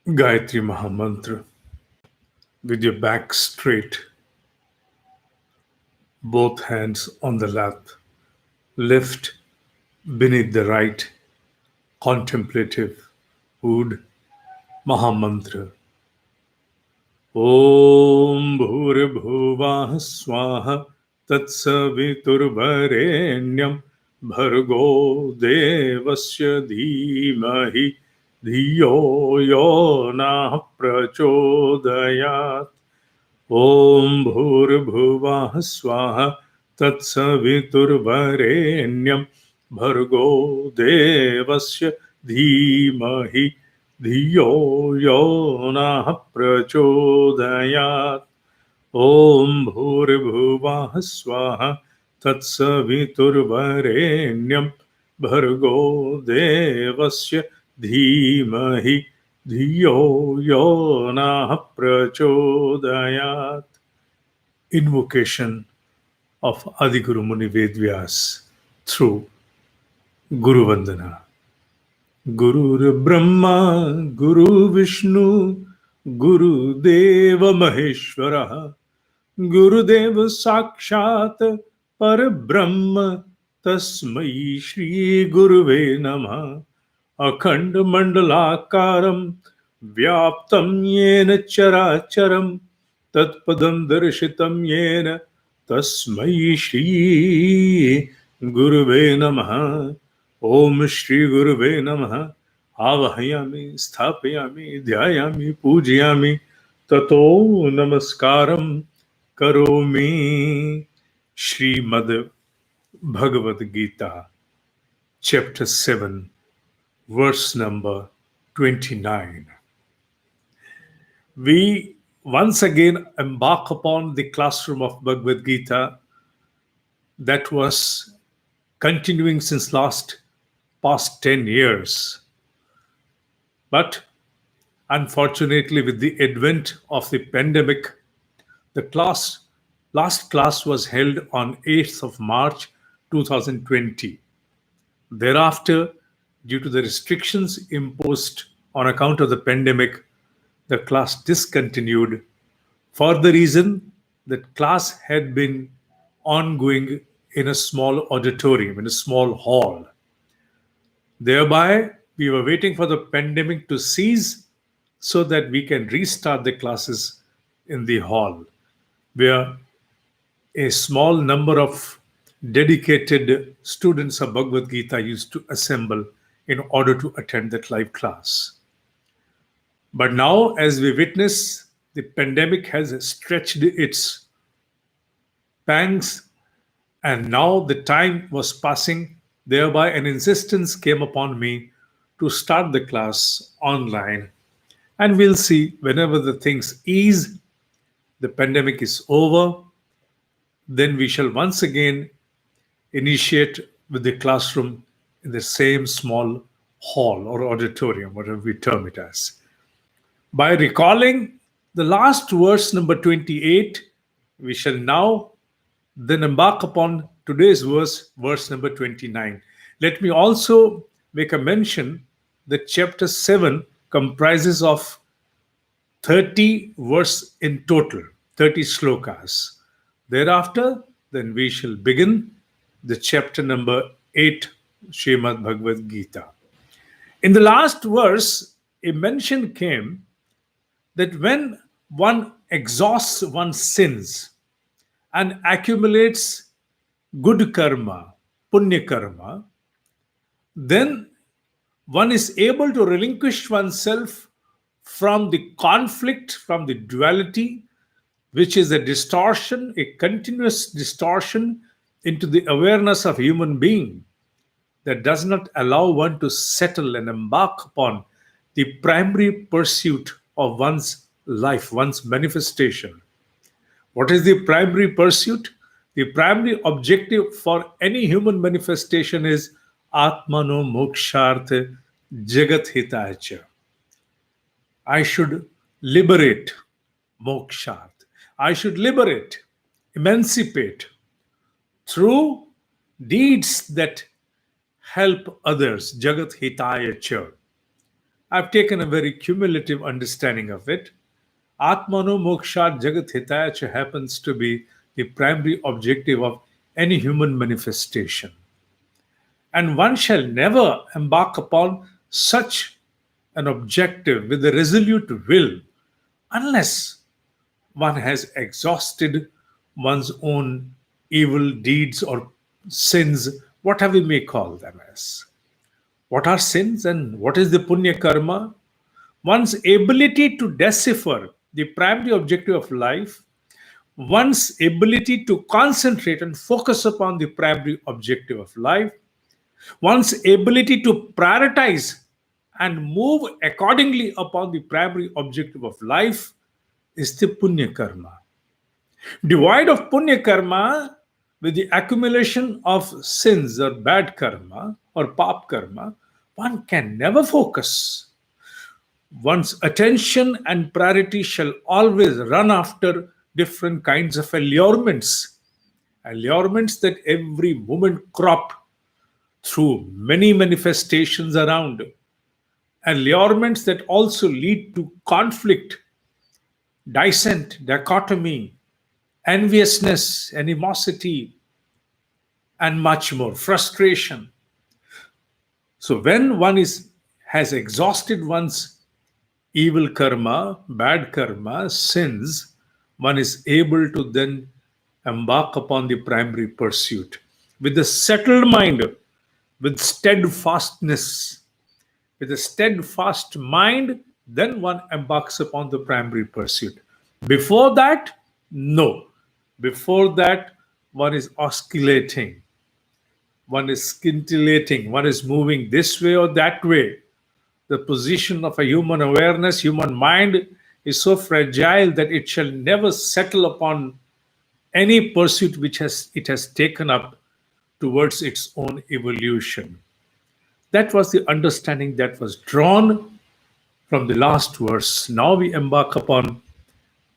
Gayatri Mahamantra with your back straight, both hands on the lap, lift beneath the right, contemplative wood Mahamantra. Om Bhurabhuvah Swaha Tatsaviturvarenyam Bhargo Devasya Dhimahi Dhiyo Yo Nah Prachodayat. Om Bhurabhuvah Swaha Tatsaviturvarenyam Bhargo Devasya Dhimahi Dhiyo Yo Nah Prachodayat. Om Bhurabhuvah Swaha Tatsaviturvarenyam Bhargo Devasya Dhimahi Dhiyo Yo Nah Prachodayat. Invocation of Adiguru Muni Vedvyas through Guru Vandana. Guru Brahma, Guru Vishnu, Guru Deva Maheshwara, Guru Deva Sakshat Parabrahma, Tasmai Shri Guruve Namah. Akhand Mandalakaram Vyaptam Yena Characharam Tatpadam Darshitam Yena Tasmai Shri Guruve Namaha. Om Shri Guruve Namaha. Avahayami Sthapayami Dhyayami Pujyami Tato Namaskaram Karomi. Shrimed Bhagavad Gita, Chapter 7, verse number 29. We once again embark upon the classroom of Bhagavad Gita that was continuing since past 10 years. But unfortunately, with the advent of the pandemic, the last class was held on 8th of March 2020. Thereafter, due to the restrictions imposed on account of the pandemic, the class discontinued for the reason that class had been ongoing in a small auditorium, in a small hall. Thereby, we were waiting for the pandemic to cease so that we can restart the classes in the hall, where a small number of dedicated students of Bhagavad Gita used to assemble in order to attend that live class. But now, as we witness, the pandemic has stretched its pangs, and now the time was passing. Thereby, an insistence came upon me to start the class online. And we'll see whenever the things ease, the pandemic is over, then we shall once again initiate with the classroom in the same small hall or auditorium, whatever we term it as. By recalling the last verse number 28, we shall now then embark upon today's verse number 29. Let me also make a mention that chapter 7 comprises of 30 verses in total, 30 slokas. Thereafter, then we shall begin the chapter number 8, Shrimad Bhagavad Gita. In the last verse, a mention came that when one exhausts one's sins and accumulates good karma, punya karma, then one is able to relinquish oneself from the conflict, from the duality, which is a distortion, a continuous distortion into the awareness of human being that does not allow one to settle and embark upon the primary pursuit of one's life, one's manifestation. What is the primary pursuit? The primary objective for any human manifestation is Atmano Mokshartha Jagat Hitacha. I should liberate Moksharth. I should liberate, emancipate through deeds that help others, Jagat Hitaya Cha. I've taken a very cumulative understanding of it. Atmano moksha jagat hitaya happens to be the primary objective of any human manifestation. And one shall never embark upon such an objective with a resolute will unless one has exhausted one's own evil deeds or sins, whatever we may call them as. What are sins and what is the punya karma? One's ability to decipher the primary objective of life, one's ability to concentrate and focus upon the primary objective of life, one's ability to prioritize and move accordingly upon the primary objective of life is the punya karma. Devoid of punya karma, with the accumulation of sins or bad karma or pap karma, one can never focus. One's attention and priority shall always run after different kinds of allurements. Allurements that every moment crop through many manifestations around. Allurements that also lead to conflict, dissent, dichotomy, enviousness, animosity, and much more, frustration. So when one has exhausted one's evil karma, bad karma, sins, one is able to then embark upon the primary pursuit with a settled mind, with steadfastness. With a steadfast mind, then one embarks upon the primary pursuit. Before that, no. Before that, one is oscillating, one is scintillating, one is moving this way or that way. The position of a human awareness, human mind is so fragile that it shall never settle upon any pursuit which it has taken up towards its own evolution. That was the understanding that was drawn from the last verse. Now we embark upon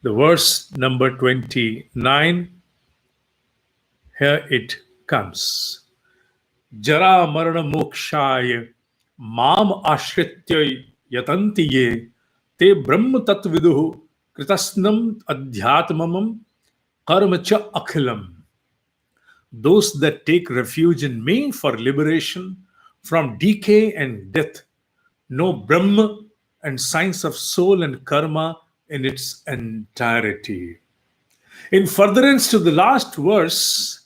the verse number 29. Here it comes. Jara marana mokshaya mam ashritya yatanti ye te brahma tatviduhu kritasnam adhyatmamam karma cha akhilam. Those that take refuge in me for liberation from decay and death know Brahma and science of soul and karma in its entirety. In furtherance to the last verse,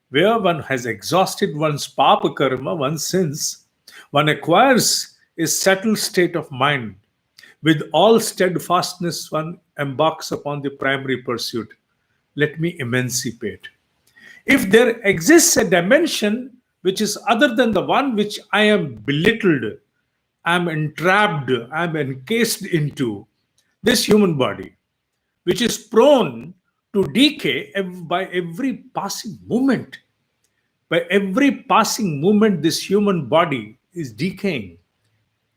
where one has exhausted one's papa karma, one's sins, one acquires a settled state of mind. With all steadfastness, one embarks upon the primary pursuit. Let me emancipate. If there exists a dimension which is other than the one which I am belittled, I am entrapped, I am encased into, this human body, which is prone to decay by every passing moment. By every passing moment, this human body is decaying.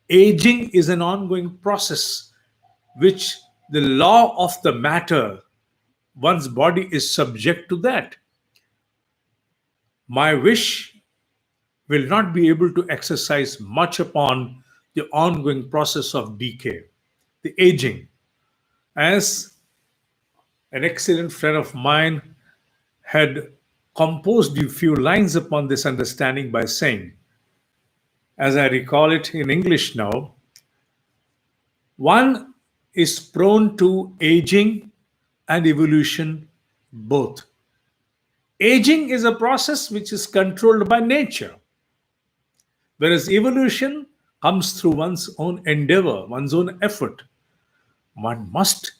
Aging is an ongoing process which the law of the matter, one's body is subject to that. My wish will not be able to exercise much upon the ongoing process of decay, the aging. As an excellent friend of mine had composed a few lines upon this understanding by saying, as I recall it in English now, one is prone to aging and evolution both. Aging is a process which is controlled by nature, whereas evolution comes through one's own endeavor, one's own effort. One must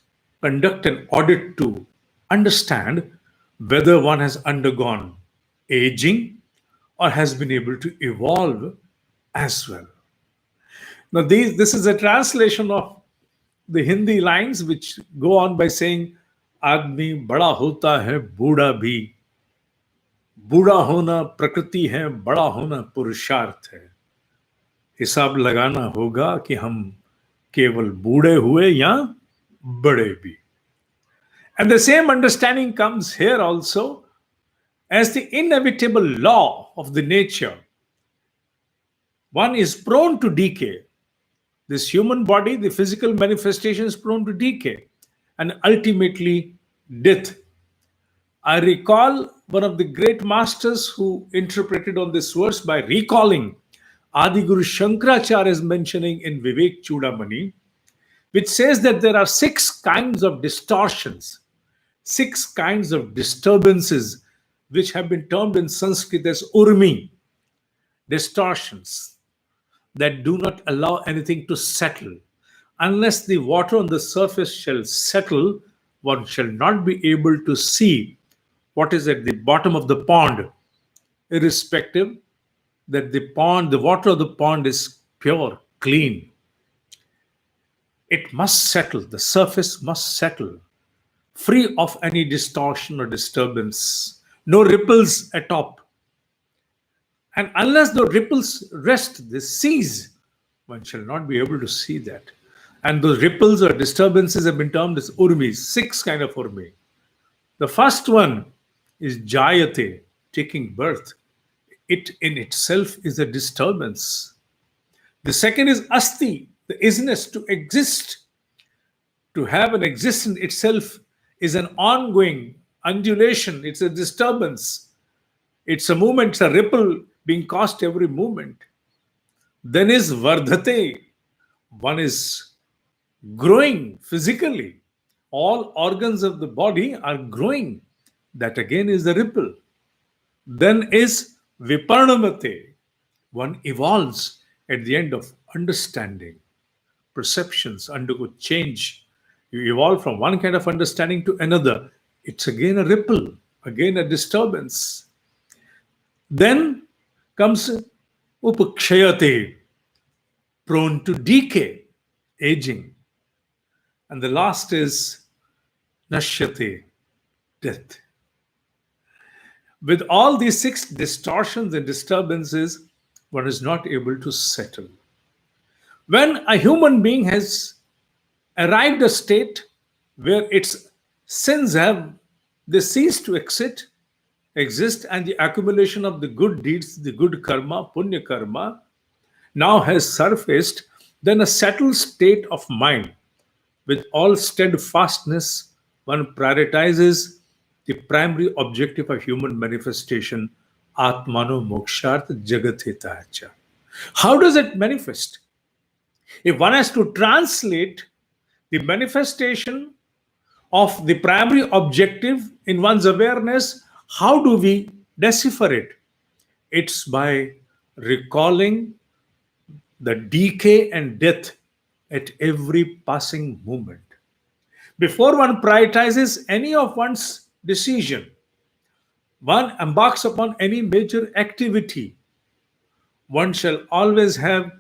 conduct an audit to understand whether one has undergone aging or has been able to evolve as well. Now, this is a translation of the Hindi lines which go on by saying, आदमी बड़ा होता है बूढ़ा भी, बूढ़ा होना प्रकृति है, बड़ा होना पुरुषार्थ है. हिसाब लगाना होगा कि हम केवल बूढ़े हुए या बड़े भी. And the same understanding comes here also as the inevitable law of the nature. One is prone to decay. This human body, the physical manifestation, is prone to decay and ultimately death. I recall one of the great masters who interpreted on this verse by recalling Adi Guru Shankaracharya's mentioning in Vivek Chudamani, which says that there are 6 kinds of distortions, 6 kinds of disturbances, which have been termed in Sanskrit as urmi, distortions that do not allow anything to settle. Unless the water on the surface shall settle, one shall not be able to see what is at the bottom of the pond, irrespective that the water of the pond is pure, clean. It must settle, the surface must settle, free of any distortion or disturbance, no ripples atop. And unless the ripples rest, the seas, one shall not be able to see that. And those ripples or disturbances have been termed as urmis, 6 kinds of urmi. The first one is jayate, taking birth. It in itself is a disturbance. The second is asti, the isness, to exist. To have an existence itself is an ongoing undulation, it's a disturbance. It's a movement, it's a ripple being caused every moment. Then is vardhate, one is growing physically. All organs of the body are growing. That again is the ripple. Then is viparnamate, one evolves at the end of understanding. Perceptions undergo change. You evolve from one kind of understanding to another. It's again a ripple, again a disturbance. Then comes upakshayate, prone to decay, aging. And the last is nashyate, death. With all these 6 distortions and disturbances, one is not able to settle. When a human being has arrived a state where its sins have they cease to exist, and the accumulation of the good deeds, the good karma, punya karma, now has surfaced, then a settled state of mind with all steadfastness, one prioritizes the primary objective of human manifestation, Atmano Moksharth Jagathitacha. How does it manifest? If one has to translate the manifestation of the primary objective in one's awareness, how do we decipher it? It's by recalling the decay and death at every passing moment. Before one prioritizes any of one's decision, one embarks upon any major activity, one shall always have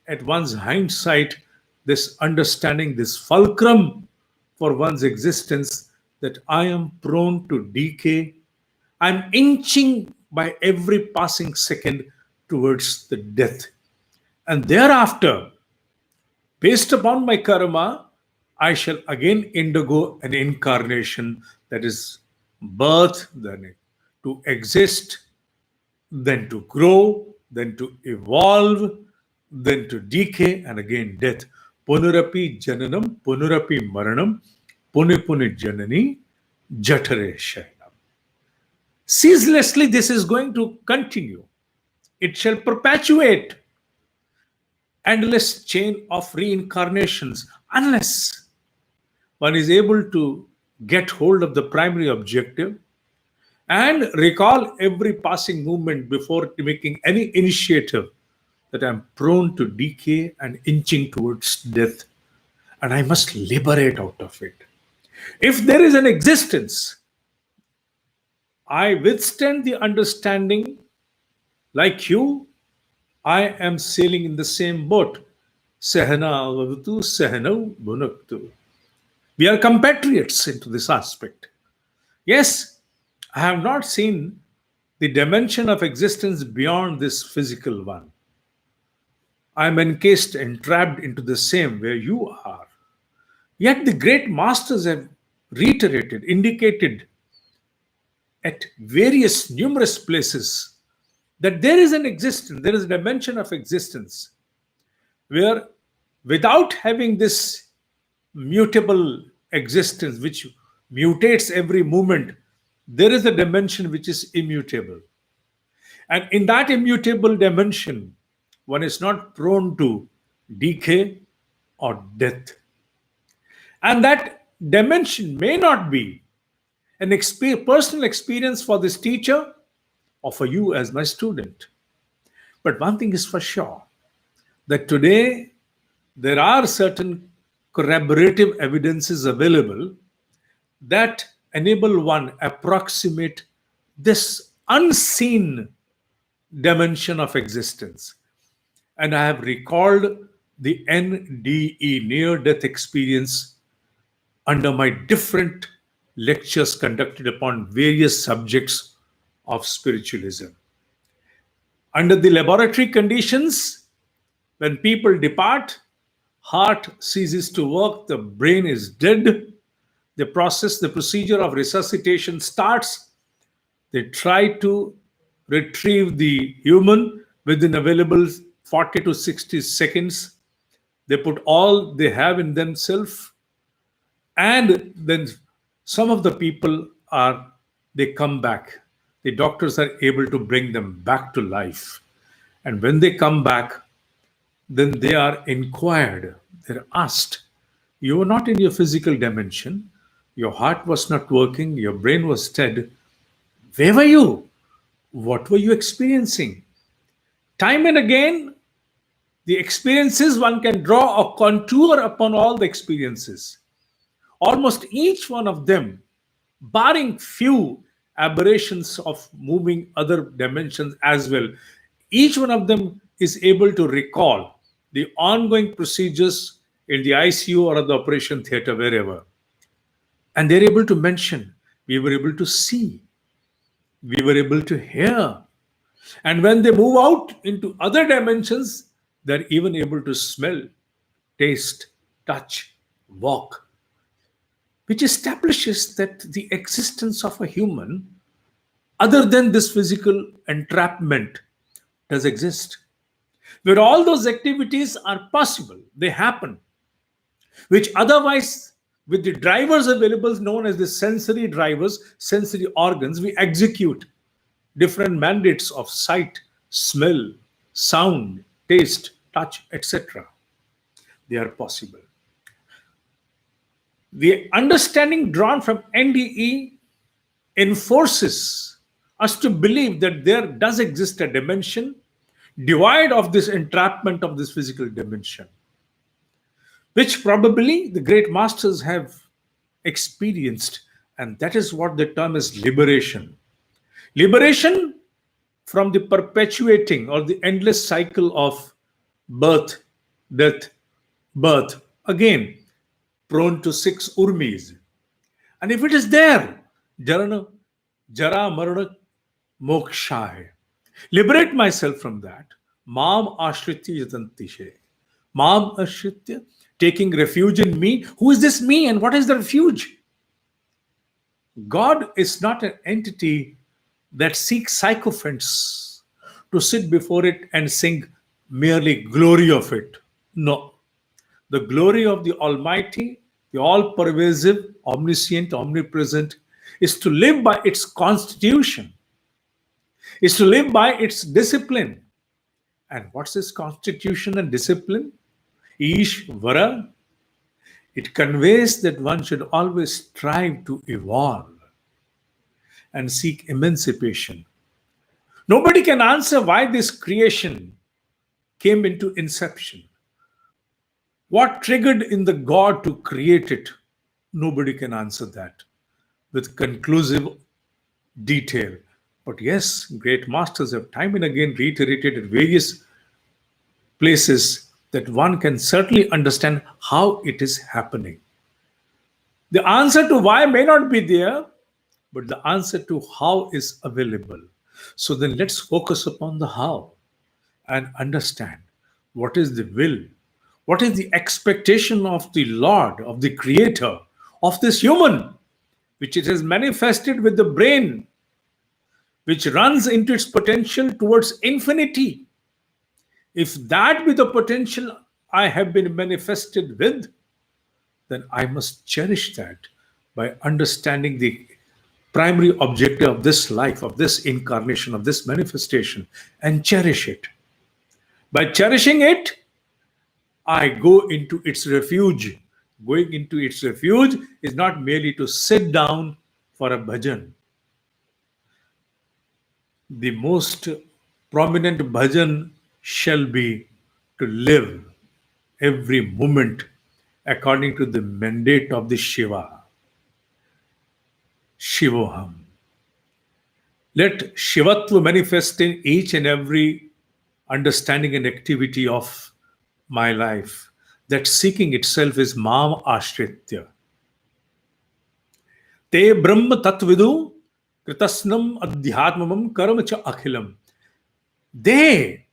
at one's hindsight this understanding, this fulcrum for one's existence, that I am prone to decay. I'm inching by every passing second towards the death. And thereafter, based upon my karma, I shall again undergo an incarnation, that is birth, then to exist, then to grow, then to evolve, then to decay, and again death. Punurapi jananam, punurapi maranam, pune pune janani, jatare shayanam. Ceaselessly, this is going to continue. It shall perpetuate endless chain of reincarnations unless one is able to get hold of the primary objective and recall every passing movement before making any initiative, that I'm prone to decay and inching towards death, and I must liberate out of it. If there is an existence, I withstand the understanding, like you, I am sailing in the same boat. Sahana avavatu, sahanau bhunaktu. We are compatriots into this aspect. Yes, I have not seen the dimension of existence beyond this physical one. I am encased, entrapped into the same where you are. Yet the great masters have reiterated, indicated at various numerous places that there is an existence, there is a dimension of existence where Without having this mutable existence which mutates every moment, there is a dimension which is immutable. And in that immutable dimension, one is not prone to decay or death. And that dimension may not be an personal experience for this teacher or for you as my student. But one thing is for sure, that today there are certain corroborative evidences available that enable one approximate this unseen dimension of existence. And I have recalled the NDE, near death experience, under my different lectures conducted upon various subjects of spiritualism. Under the laboratory conditions, when people depart, heart ceases to work, the brain is dead, the procedure of resuscitation starts. They try to retrieve the human within available 40 to 60 seconds. They put all they have in themselves, and then some of the people they come back. The doctors are able to bring them back to life. And when they come back, then they are inquired, they're asked, you were not in your physical dimension, your heart was not working, your brain was dead. Where were you? What were you experiencing? Time and again, the experiences, one can draw a contour upon all the experiences. Almost each one of them, barring few aberrations of moving other dimensions as well, each one of them is able to recall the ongoing procedures in the ICU or the operation theater, wherever. And they're able to mention, we were able to see, we were able to hear. And when they move out into other dimensions, they're even able to smell, taste, touch, walk, which establishes that the existence of a human, other than this physical entrapment, does exist. Where all those activities are possible, they happen, which otherwise, with the drivers available, known as the sensory drivers, sensory organs, we execute different mandates of sight, smell, sound, taste, touch, etc. They are possible. The understanding drawn from NDE enforces us to believe that there does exist a dimension devoid of this entrapment of this physical dimension, which probably the great masters have experienced, and that is what the term is liberation. Liberation from the perpetuating or the endless cycle of birth, death, birth, again, prone to 6 urmis. And if it is there, Jarana, Jara, Marana, Moksha. Liberate myself from that. Mam ashritya yatantishe. Mam ashritya, taking refuge in me. Who is this me and what is the refuge? God is not an entity that seeks sycophants to sit before it and sing merely glory of it. No. The glory of the Almighty, the all-pervasive, omniscient, omnipresent, is to live by its constitution, is to live by its discipline. And what's this constitution and discipline? Ishvara. It conveys that one should always strive to evolve and seek emancipation. Nobody can answer why this creation came into inception. What triggered in the God to create it? Nobody can answer that with conclusive detail. But yes, great masters have time and again reiterated at various places that one can certainly understand how it is happening. The answer to why may not be there, but the answer to how is available. So then let's focus upon the how and understand what is the will, what is the expectation of the Lord, of the Creator, of this human, which it has manifested with the brain, which runs into its potential towards infinity. If that be the potential I have been manifested with, then I must cherish that by understanding the primary objective of this life, of this incarnation, of this manifestation, and cherish it. By cherishing it, I go into its refuge. Going into its refuge is not merely to sit down for a bhajan. The most prominent bhajan shall be to live every moment according to the mandate of the Shiva. Shivoham. Let Shivatva manifest in each and every understanding and activity of my life. That seeking itself is Mam Ashritya. Te Brahma Tatvidu Kritasnam Adhyatmamam Karma Cha Akhilam. They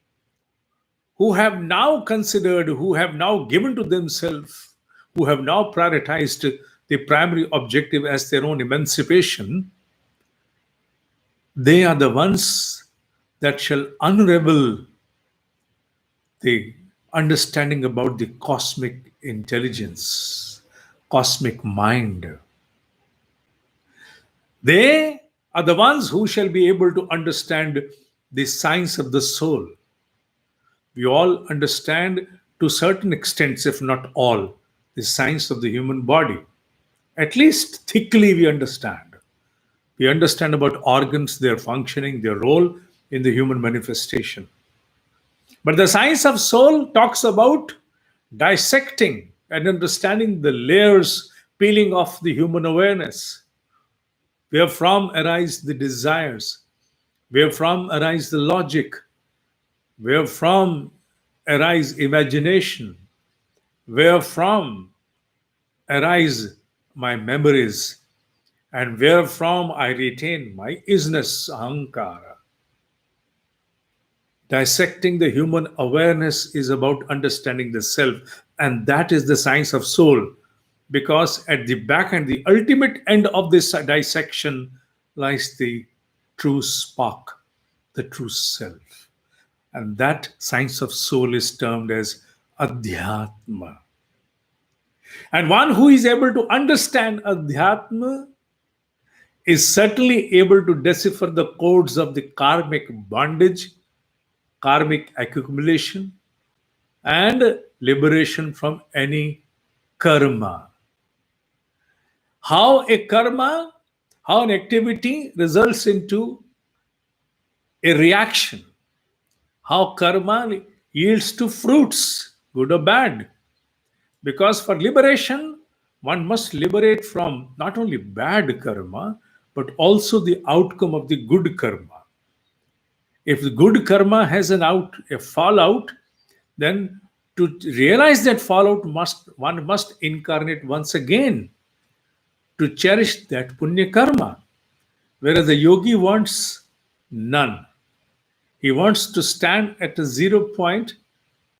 who have now considered, who have now given to themselves, who have now prioritized the primary objective as their own emancipation, they are the ones that shall unravel the understanding about the cosmic intelligence, cosmic mind. They are the ones who shall be able to understand the science of the soul. We all understand to certain extents, if not all, the science of the human body. At least thickly we understand. We understand about organs, their functioning, their role in the human manifestation. But the science of soul talks about dissecting and understanding the layers, peeling off the human awareness. Wherefrom arise the desires, wherefrom arise the logic, wherefrom arise imagination, wherefrom arise my memories, and wherefrom I retain my isness, ahankara. Dissecting the human awareness is about understanding the self, and that is the science of soul, because at the back and the ultimate end of this dissection lies the true spark, the true self. And that science of soul is termed as Adhyatma. And one who is able to understand Adhyatma is certainly able to decipher the codes of the karmic bondage, karmic accumulation, and liberation from any karma. How a karma, how an activity results into a reaction, how karma yields to fruits, good or bad. Because for liberation, one must liberate from not only bad karma, but also the outcome of the good karma. If the good karma has a fallout, then to realize that fallout, one must incarnate once again to cherish that punya karma. Whereas the yogi wants none. He wants to stand at a 0 point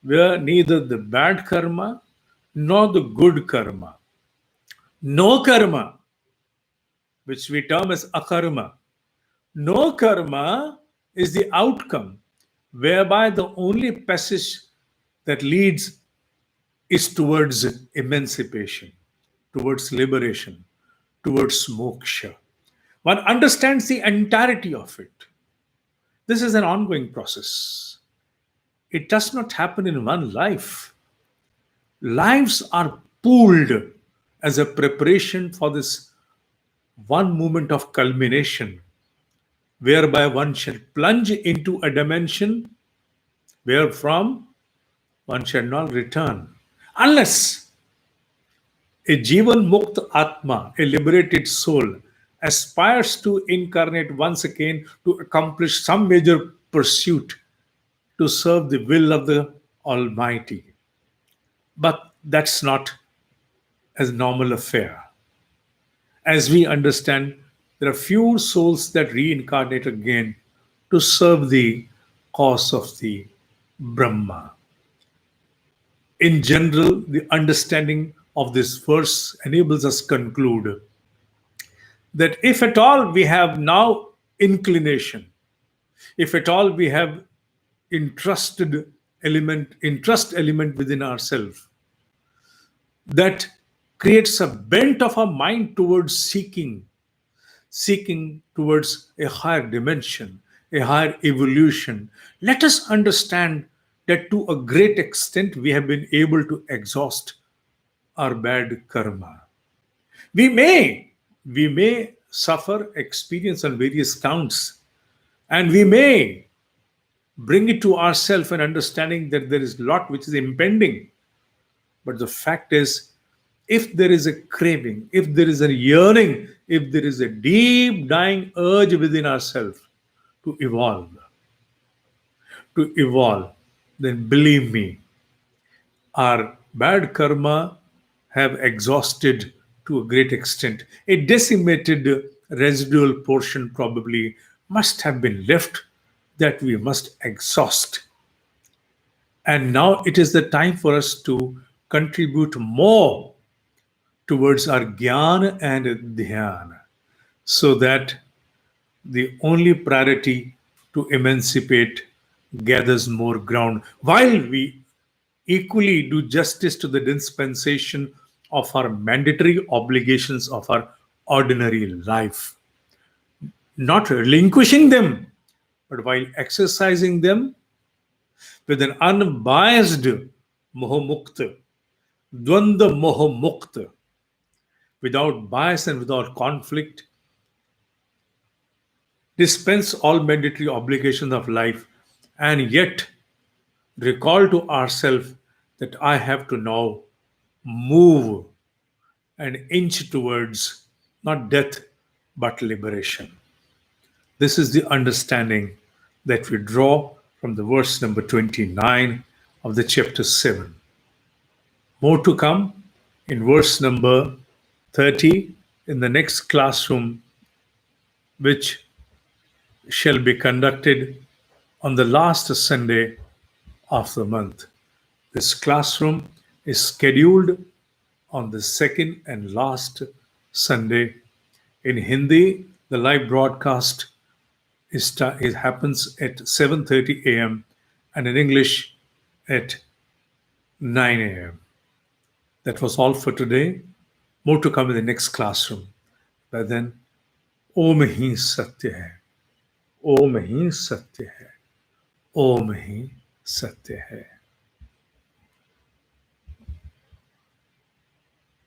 where neither the bad karma nor the good karma, no karma, which we term as akarma, no karma is the outcome whereby the only passage that leads is towards emancipation, towards liberation, towards moksha. One understands the entirety of it. This is an ongoing process. It does not happen in one life. Lives are pooled as a preparation for this one moment of culmination, whereby one shall plunge into a dimension wherefrom one shall not return. Unless a Jivan Mukt Atma, a liberated soul, aspires to incarnate once again to accomplish some major pursuit to serve the will of the Almighty. But that's not a normal affair. As we understand, there are few souls that reincarnate again to serve the cause of the Brahma. In general, the understanding of this verse enables us to conclude that if at all we have now inclination, if at all we have entrusted element, interest element within ourselves that creates a bent of our mind towards seeking towards a higher dimension, a higher evolution. Let us understand that to a great extent we have been able to exhaust our bad karma. We may suffer experience on various counts, and we may bring it to ourselves and understanding that there is a lot which is impending. But the fact is, if there is a craving, if there is a yearning, if there is a deep dying urge within ourselves to evolve, then believe me, our bad karma have exhausted to a great extent. A decimated residual portion probably must have been left that we must exhaust. And now it is the time for us to contribute more towards our jnana and dhyana, so that the only priority to emancipate gathers more ground, while we equally do justice to the dispensation of our mandatory obligations of our ordinary life, not relinquishing them, but while exercising them with an unbiased mohamukta, dvanda mohamukta, without bias and without conflict, dispense all mandatory obligations of life, and yet recall to ourselves that I have to now move and inch towards not death but liberation. This is the understanding that we draw from the verse number 29 of the chapter 7. More to come in verse number 30 in the next classroom, which shall be conducted on the last Sunday of the month. This classroom is scheduled on the second and last Sunday. In Hindi, the live broadcast it happens at 7:30 a.m. and in English at 9 a.m. That was all for today. More to come in the next classroom. By then, Om Hi Satya Hai. Om Hi Satya Hai. Om Hi Satya Hai.